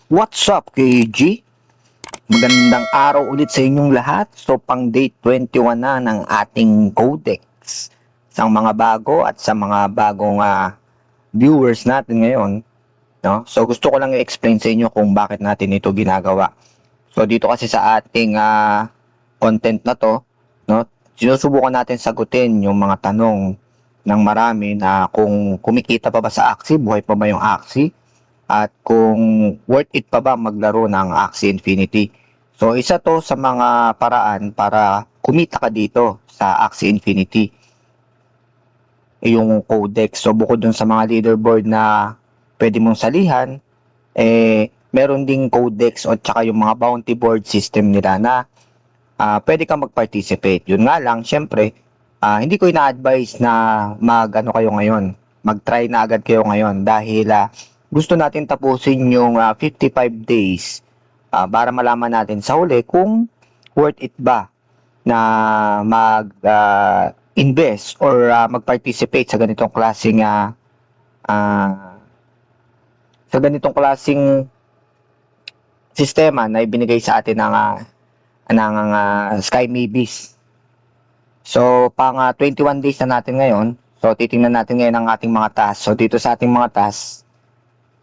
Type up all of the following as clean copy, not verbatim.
What's up, KG? Magandang araw ulit sa inyong lahat. So, pang date 21 na ng ating Codex. Sa mga bago at sa mga bagong viewers natin ngayon. No? So, gusto ko lang i-explain sa inyo kung bakit natin ito ginagawa. So, dito kasi sa ating content na to, no? Sinusubukan natin sagutin yung mga tanong ng marami na kung kumikita pa ba sa Axie, buhay pa ba yung Axie, at kung worth it pa ba maglaro ng Axie Infinity. So, isa to sa mga paraan para kumita ka dito sa Axie Infinity. Yung codex. So, bukod dun sa mga leaderboard na pwede mong salihan, meron ding codex o tsaka yung mga bounty board system nila na pwede kang mag-participate. Yun nga lang, syempre, hindi ko ina-advise na kayo ngayon. Mag-try na agad kayo ngayon dahil gusto natin tapusin yung 55 days para malaman natin sa huli kung worth it ba na mag-invest or mag-participate sa ganitong klaseng sistema na ibinigay sa atin ng Sky Maybes. So, pang 21 days na natin ngayon. So, titingnan natin ngayon ang ating mga tasks. So, dito sa ating mga tasks,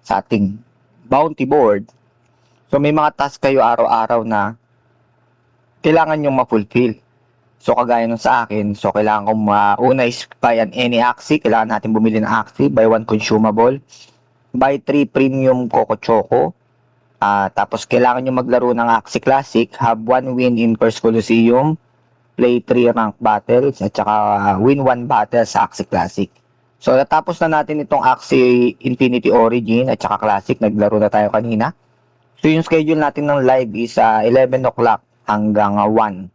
sa ating bounty board, so may mga task kayo araw-araw na kailangan nyong ma-fulfill. So kagaya nung sa akin, so kailangan kong una is buy any Axie, kailangan natin bumili ng Axie, buy 1 consumable, buy 3 premium Coco Choco, tapos kailangan nyo maglaro ng Axie Classic, have 1 win in Curse Coliseum, play 3 rank battles, at saka win 1 battle sa Axie Classic. So, natapos na natin itong Axie Infinity Origin at saka Classic. Naglaro na tayo kanina. So, yung schedule natin ng live is 11 o'clock hanggang 1.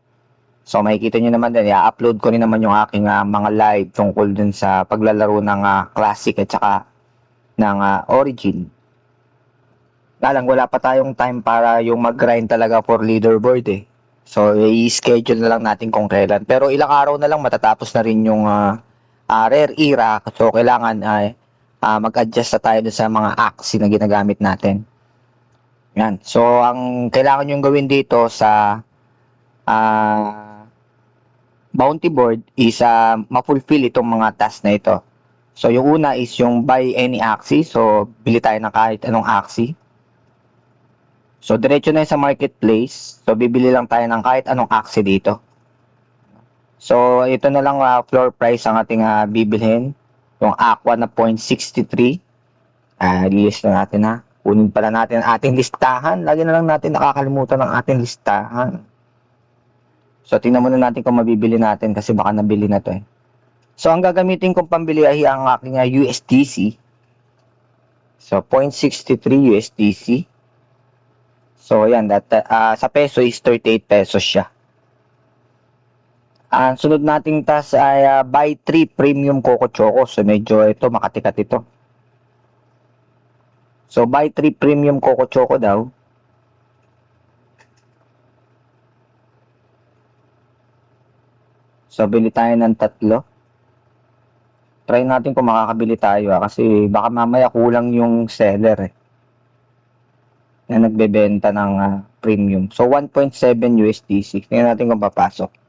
So, makikita nyo naman din. I-upload ko rin naman yung aking mga live tungkol dun sa paglalaro ng Classic at saka ng Origin. Lang, wala pa tayong time para yung mag-grind talaga for leaderboard eh. So, i-schedule na lang natin kung kailan. Pero ilang araw na lang matatapos na rin yung rare era, so kailangan mag-adjust na tayo sa mga Axie na ginagamit natin. Yan. So, ang kailangan nyo gawin dito sa bounty board is ma-fulfill itong mga tasks na ito. So, yung una is yung buy any Axie. So, bili tayo ng kahit anong Axie. So, diretso na sa marketplace. So, bibili lang tayo ng kahit anong Axie dito. So, ito na lang floor price ang ating bibilhin. Yung Aqua na 0.63. List na natin ha. Kunin pala natin ang ating listahan. Lagi na lang natin nakakalimutan ng ating listahan. So, tingnan muna natin kung mabibili natin kasi baka nabili na to eh. So, ang gagamitin kong pambili ay ang aking USDC. So, 0.63 USDC. So, yan. Sa peso is 38 pesos siya. Ang sunod nating task ay buy 3 premium Coco Choco. So, medyo ito, makatikat ito. So, buy 3 premium Coco Choco daw. So, bili tayo ng 3. Try natin kung makakabili tayo kasi baka mamaya kulang yung seller eh. Na nagbebenta ng premium. So, 1.7 USDC. Tingnan natin kung papasok.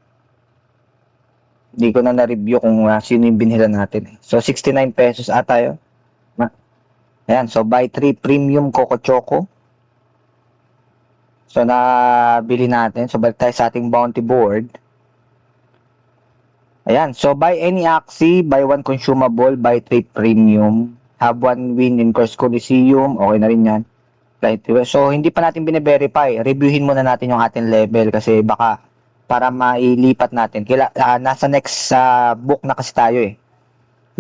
Hindi ko na na-review kung sino yung binila natin. So, 69 pesos ata yun. Ayan. So, buy 3 premium Coco Choco. So, nabili natin. So, balik tayo sa ating bounty board. Ayan. So, buy any Axie, buy 1 consumable, buy 3 premium, have 1 win in Curse Coliseum. Okay na rin yan. So, hindi pa natin bine-verify. Reviewin muna natin yung ating level kasi baka para mailipat natin. Nasa next book na kasi tayo eh.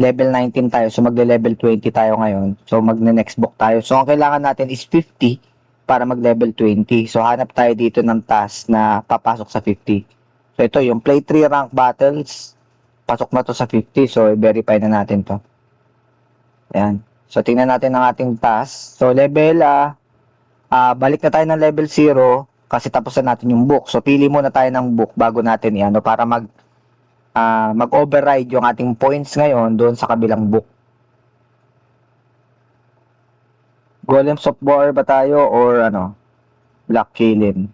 Level 19 tayo. So, magle-level 20 tayo ngayon. So, magne-next book tayo. So, ang kailangan natin is 50 para mag-level 20. So, hanap tayo dito ng task na papasok sa 50. So, ito yung play 3 rank battles. Pasok na to sa 50. So, i-verify na natin to. Ayan. So, tingnan natin ang ating task. So, level, balik na tayo ng level 0. Kasi tapos na natin yung book. So, pili muna tayo ng book bago natin yan. Para mag-override yung ating points ngayon doon sa kabilang book. Golems of War ba tayo or ano? Black Killing.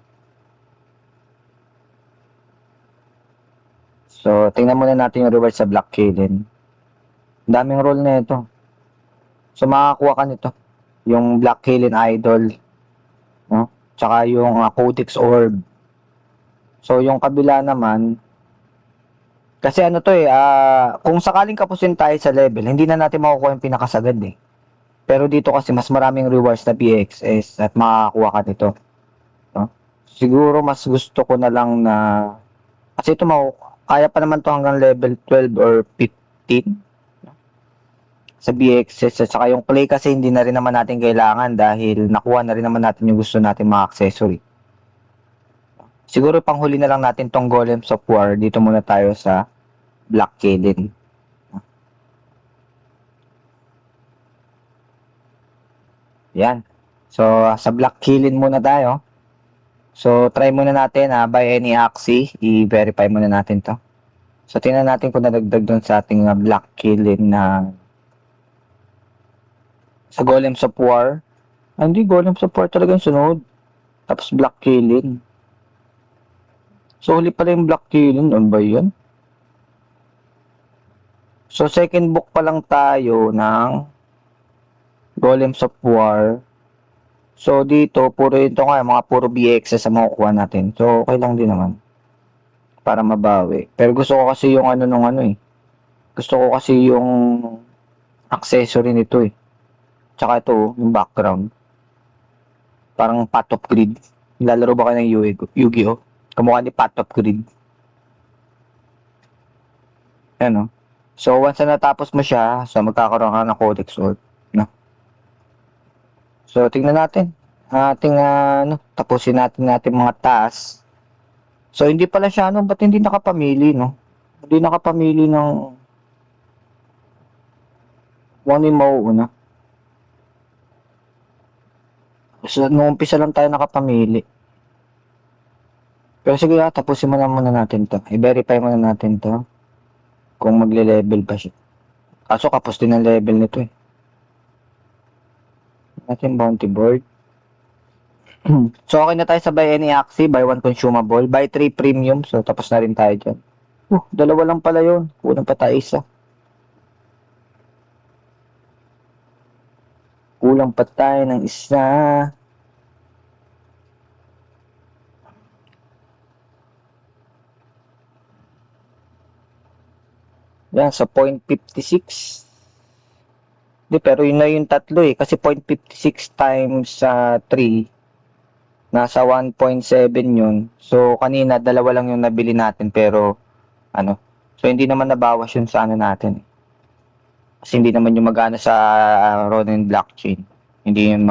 So, tingnan muna natin yung reward sa Black Killing. Daming role na ito. So, makakuha ka nito. Yung Black Killing Idol. No? Tsaka yung Codex Orb. So, yung kabila naman, kasi ano to kung sakaling kapusin tayo sa level, hindi na natin makukuha yung pinakasagad eh. Pero dito kasi mas maraming rewards na BXS at makakakuha ka nito. No? Siguro mas gusto ko na lang na, kasi ito kaya pa naman to hanggang level 12 or 15 sa BXS. At saka yung clay kasi hindi na rin naman natin kailangan dahil nakuha na rin naman natin yung gusto natin mga accessory. Siguro panghuli na lang natin tong Golems of War. Dito muna tayo sa Black Killing. Yan. So, sa Black Killing muna tayo. So, try muna natin by any Axie. I-verify muna natin to. So, tingnan natin kung nadagdag dun sa ating Black Killing na sa Golems of War. Hindi, Golems of War talaga yung sunod. Tapos Black Killing. So, huli pala yung Black Killing. Ano ba yun? So, second book pa lang tayo ng Golems of War. So, dito, puro ito nga, mga puro BX sa makukuha natin. So, okay lang din naman. Para mabawi. Pero gusto ko kasi yung Gusto ko kasi yung accessory nito eh. Tsaka ito, yung background. Parang Path of Greed. Lalaro ba kayo ng Yu-Gi-Oh? Kamukha ni Path of Greed. Ano? So, once na natapos mo siya, so magkakaroon ka ng Codex Orb. No? So, tingnan natin. Tapusin natin mga task. So, hindi pala siya, ba't hindi nakapamili, no? Hindi nakapamili ng ano yung mauuna. So, nung umpisa lang tayo nakapamili. Pero sige, tapusin muna natin to. I-verify muna natin to. Kung magle-level pa siya. Kaso kapos din ang level nito eh. Natin bounty board. So okay na tayo sa buy any Axie, buy one consumable, buy 3 premium. So tapos na rin tayo dyan. Dalawa lang pala yun. Kulang pa tayo isa. Kulang pa tayo ng isa. Yan, sa 0.56. Di, pero yun na yung tatlo eh. Kasi 0.56 times 3, nasa 1.7 yun. So, kanina, dalawa lang yung nabili natin. Pero, so hindi naman nabawas yun sa natin. Kasi hindi naman yung magana sa Ronin blockchain. Hindi yung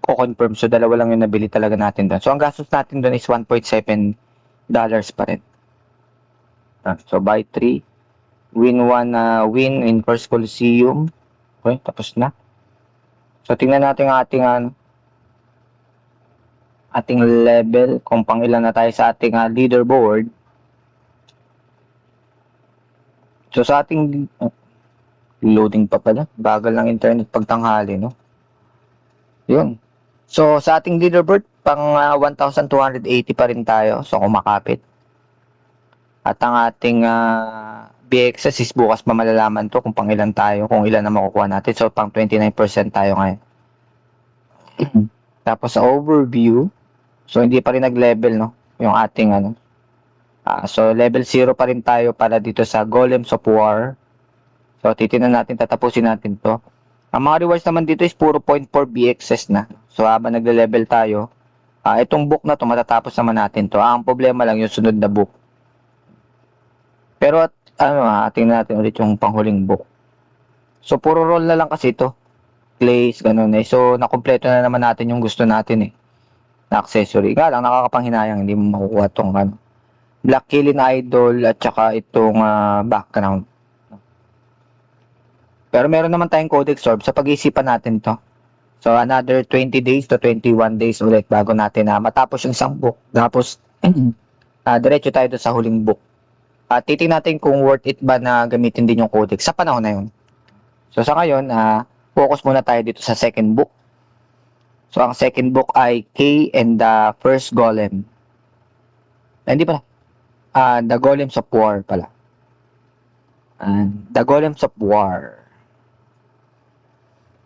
confirm. So, dalawa lang yung nabili talaga natin doon. So, ang gastos natin doon is $1.7 pa rin. So, buy 3. Win 1 win in First Coliseum. Okay, tapos na. So, tingnan natin ang ating level. Kung pang ilan na tayo sa ating leaderboard. So, sa ating loading pa pala. Bagal ng internet pagtanghali, no? Yun. So, sa ating leaderboard, pang 1,280 pa rin tayo. So, kumakapit. At ang ating BXS is bukas pa malalaman to kung pang ilan tayo, kung ilan na makukuha natin. So, pang 29% tayo ngayon. Tapos sa overview, so hindi pa rin nag-level, no? Yung ating so, level 0 pa rin tayo para dito sa Golems of War. So, titinan natin, tatapusin natin to. Ang mga rewards naman dito is puro 0.4 BXS na. So, habang nagle-level tayo, itong book na to, matatapos naman natin to. Ang problema lang yung sunod na book. Pero tingnan natin ulit yung panghuling book. So, puro roll na lang kasi ito. Clays, ganun eh. So, nakompleto na naman natin yung gusto natin eh. Na accessory. Nga lang, nakakapanghinayang. Hindi mo makukuha itong Black Killing Idol at saka itong background. Pero meron naman tayong Codex Orb. So, pag-iisipan natin to. So, another 20 days to 21 days ulit bago natin matapos yung isang book. Tapos, diretso tayo sa huling book. Titingnan natin kung worth it ba na gamitin din yung Codex sa panahon na yun. So, sa ngayon, focus muna tayo dito sa second book. So, ang second book ay K and the First Golem. Hindi pala. The Golems of War pala. The Golems of War.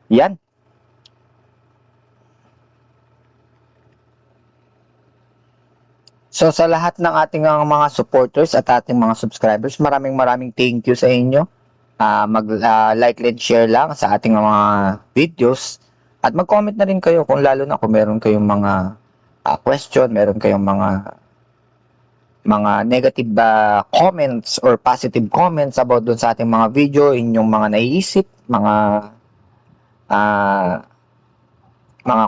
Yan. So, sa lahat ng ating mga supporters at ating mga subscribers, maraming thank you sa inyo. Mag-like and share lang sa ating mga videos. At mag-comment na rin kayo kung lalo na kung meron kayong mga question, meron kayong mga negative comments or positive comments about dun sa ating mga video, inyong mga naiisip, mga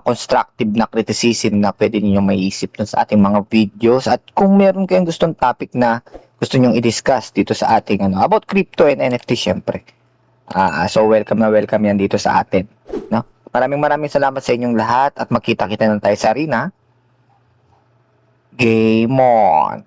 constructive na criticism na pwede ninyong maiisip dun sa ating mga videos. At kung meron kayong gustong topic na gusto nyong i-discuss dito sa ating about crypto and NFT syempre. So welcome yan dito sa atin. No? Maraming salamat sa inyong lahat at magkita-kita na tayo sa arena. Game on!